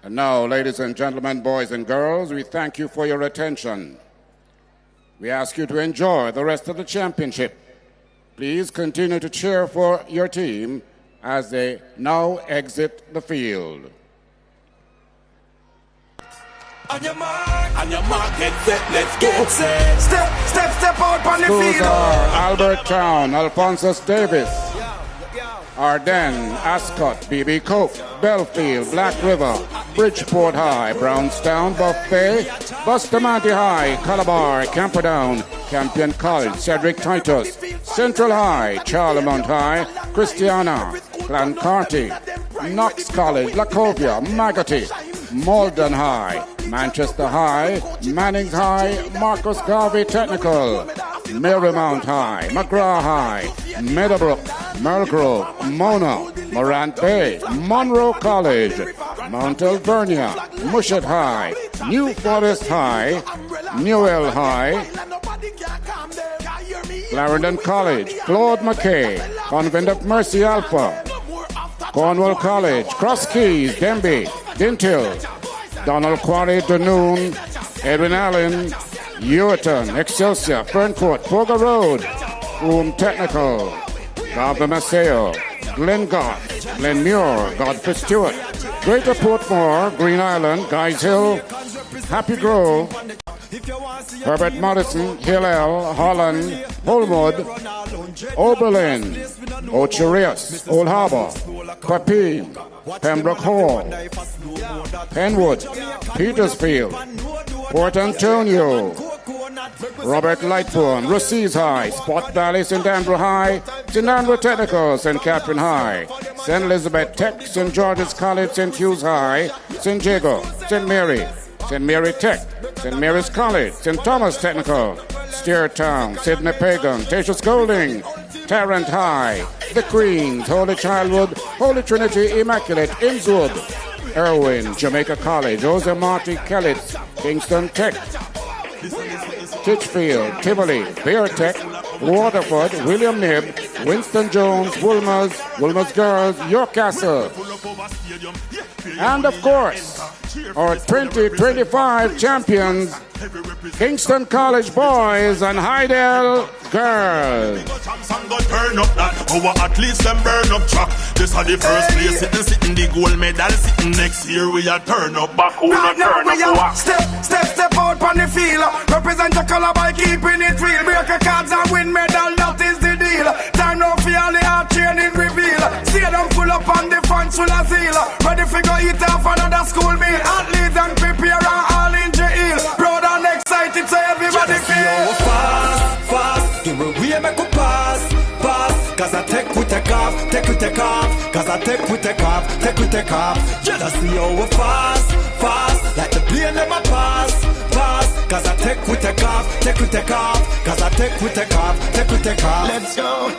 And now, ladies and gentlemen, boys and girls, we thank you for your attention. We ask you to enjoy the rest of the championship. Please continue to cheer for your team as they now exit the field. On your mark, get set, let's get set. Step out on the field. Albert Town, Alphonsus Davis, Ardennes, Ascot, BB Coke, Belfield, Black River, Bridgeport High, Brownstown, Buffet, Bustamante High, Calabar, Camperdown, Campion College, Cedric Titus, Central High, Charlemont High, Christiana, Clancarty, Knox College, Lacovia, Magotty, Malden High, Manchester High, Mannings High, Marcus Garvey Technical, Marymount High, McGraw High, Meadowbrook, Merlegrove, Mona, Morant Bay, Monroe College, Mount Alvernia, Mushet High, New Forest High, Newell High, Clarendon College, Claude McKay, Convent of Mercy Alpha, Cornwall College, Cross Keys, Denby, Dintill, Donald Quarry, Dunoon, Edwin Allen, Ewerton, Excelsior, Ferncourt, Foga Road, Room Technical, Garver Maceo, Glengarth, Glenmuir, Godfrey Stewart, Greater Portmore, Green Island, Guys Hill, Happy Grove, Herbert Madison, Hillel, Holland, Holmwood, Oberlin, Ocherius, Old Harbour, Papine, Pembroke Hall, Penwood, Petersfield, Port Antonio, Robert Lightbourne, Russies High, Spot Valley, St. Andrew High, St. Andrew Technical, St. Catherine High, St. Elizabeth Tech, St. George's College, St. Hughes High, St. Jago, St. Mary Tech, St. Mary's College, St. Thomas Technical, Steertown, Sydney Pagan, Tatius Golding, Tarrant High, The Queens, Holy Childhood, Holy Trinity Immaculate, Innswood, Irwin, Jamaica College, Jose Marti Kellett, Kingston Tech, Titchfield, Tivoli, Bear Tech, Waterford, William Knibb, Winston Jones, Woolmer's Girls, York Castle, and of course, our 2025 champions, Kingston College Boys and Hydel Girls. Turn up that, our athletes them burn up track. This are the first place sitting the gold medal sitting next year. We are turn up back, turn up. Step out on the field. Represent your color by keeping it real. Break your cards and win medal, that is the deal. Time now for all the hard training reveal. See them full up on the fans full of zeal. Ready for go eat off another school meal. Athletes and prepare and all in jail. Proud and excited so everybody feel. Fast, give a way make a pass. Cause I take we take off. Cause I take we take off. Just see how we fast. Like the plane never pass. Cause I take we take off. Cause I take we take off. Let's go.